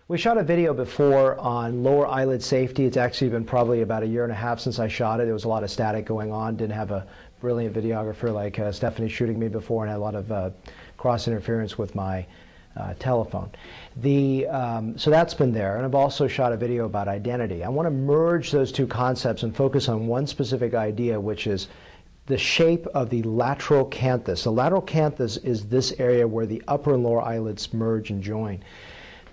We shot a video before on lower eyelid safety. It's actually been probably about 1.5 years since I shot it. There was a lot of static going on. Didn't have a brilliant videographer like Stephanie shooting me before, and had a lot of cross interference with my telephone. So that's been there, and I've also shot a video about identity. I want to merge those two concepts and focus on one specific idea, which is the shape of the lateral canthus. The lateral canthus is this area where the upper and lower eyelids merge and join.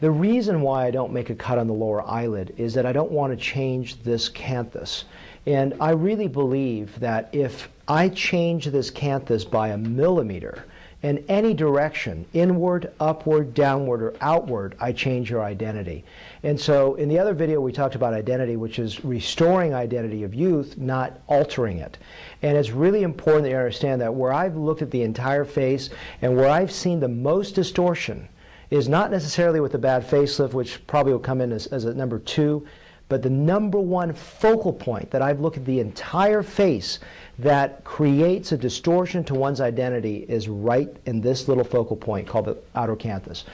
The reason why I don't make a cut on the lower eyelid is that I don't want to change this canthus. And I really believe that if I change this canthus by 1 millimeter in any direction, inward, upward, downward, or outward, I change your identity. And so in the other video we talked about identity, which is restoring identity of youth, not altering it. And it's really important that you understand that where I've looked at the entire face and where I've seen the most distortion is not necessarily with the bad facelift, which probably will come in as a number 2, but the number 1 focal point that I've looked at the entire face that creates a distortion to one's identity is right in this little focal point called the outer canthus.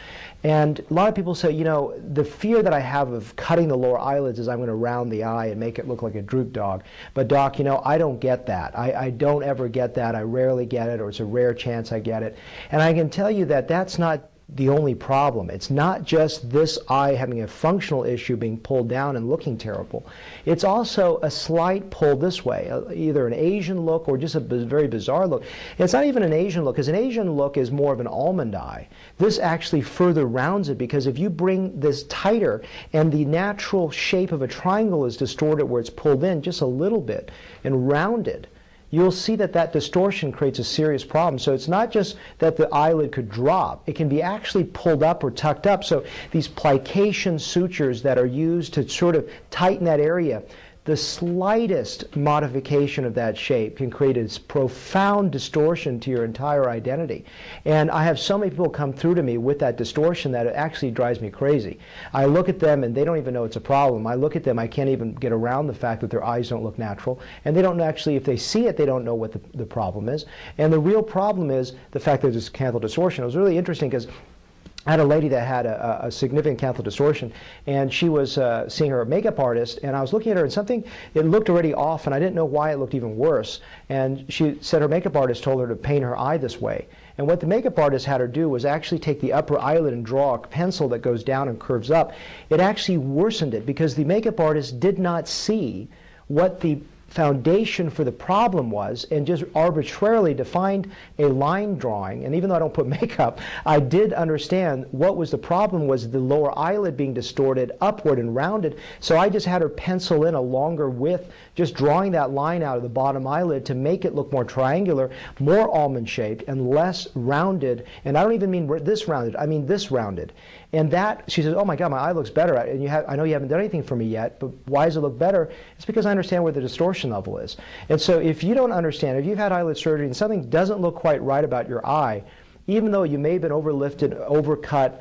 And a lot of people say, you know, the fear that I have of cutting the lower eyelids is I'm going to round the eye and make it look like a droop dog. But doc, you know, I don't get that. I don't ever get that. I rarely get it, or it's a rare chance I get it. And I can tell you that that's not the only problem. It's not just this eye having a functional issue being pulled down and looking terrible. It's also a slight pull this way, either an Asian look or just a very bizarre look. And it's not even an Asian look, because an Asian look is more of an almond eye. This actually further rounds it, because if you bring this tighter and the natural shape of a triangle is distorted where it's pulled in just a little bit and rounded, you'll see that that distortion creates a serious problem. So it's not just that the eyelid could drop. It can be actually pulled up or tucked up. So these plication sutures that are used to sort of tighten that area, the slightest modification of that shape can create a profound distortion to your entire identity. And I have so many people come through to me with that distortion that it actually drives me crazy. I look at them and they don't even know it's a problem. I look at them, I can't even get around the fact that their eyes don't look natural. And they don't actually, if they see it, they don't know what the problem is. And the real problem is the fact that there's canthal distortion. It was really interesting because I had a lady that had a significant canthal distortion, and she was seeing her makeup artist, and I was looking at her, and something, it looked already off, and I didn't know why it looked even worse. And she said her makeup artist told her to paint her eye this way. And what the makeup artist had her do was actually take the upper eyelid and draw a pencil that goes down and curves up. It actually worsened it, because the makeup artist did not see what the foundation for the problem was, and just arbitrarily defined a line drawing. And even though I don't put makeup, I did understand what was the problem was the lower eyelid being distorted upward and rounded. So I just had her pencil in a longer width, just drawing that line out of the bottom eyelid to make it look more triangular, more almond shaped, and less rounded. And I don't even mean this rounded, I mean this rounded. And that, she says, oh my God, my eye looks better. And I know you haven't done anything for me yet, but why does it look better? It's because I understand where the distortion level is. And so if you don't understand, if you've had eyelid surgery and something doesn't look quite right about your eye, even though you may have been overlifted, overcut,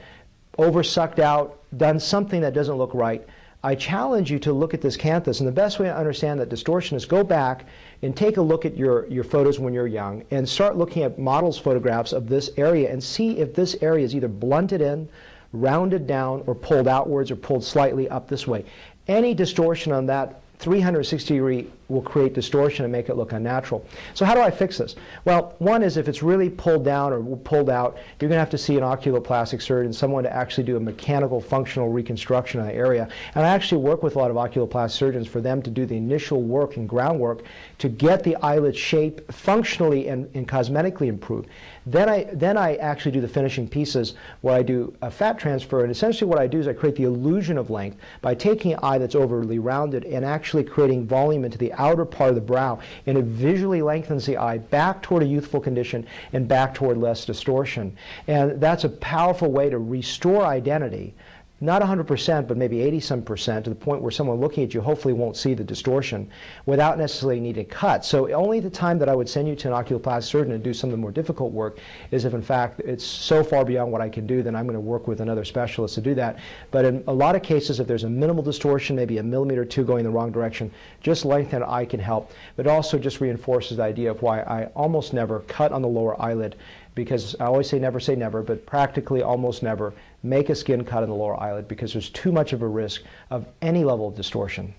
oversucked out, done something that doesn't look right, I challenge you to look at this canthus. And the best way to understand that distortion is go back and take a look at your photos when you're young and start looking at models' photographs of this area and see if this area is either blunted in, rounded down, or pulled outwards, or pulled slightly up this way. Any distortion on that 360-degree will create distortion and make it look unnatural. So how do I fix this? Well, one is if it's really pulled down or pulled out, you're going to have to see an oculoplastic surgeon, someone to actually do a mechanical functional reconstruction of the area. And I actually work with a lot of oculoplastic surgeons for them to do the initial work and groundwork to get the eyelid shape functionally and cosmetically improved. Then I actually do the finishing pieces where I do a fat transfer, and essentially what I do is I create the illusion of length by taking an eye that's overly rounded and actually creating volume into the outer part of the brow, and it visually lengthens the eye back toward a youthful condition and back toward less distortion. And that's a powerful way to restore identity. Not 100%, but maybe 80-some% to the point where someone looking at you hopefully won't see the distortion without necessarily needing to cut. So only the time that I would send you to an oculoplastic surgeon to do some of the more difficult work is if in fact it's so far beyond what I can do, then I'm going to work with another specialist to do that. But in a lot of cases, if there's a minimal distortion, maybe 1 millimeter or 2 going in the wrong direction, just lengthening the eye can help. But it also just reinforces the idea of why I almost never cut on the lower eyelid, because I always say never, but practically almost never make a skin cut in the lower eyelid because there's too much of a risk of any level of distortion.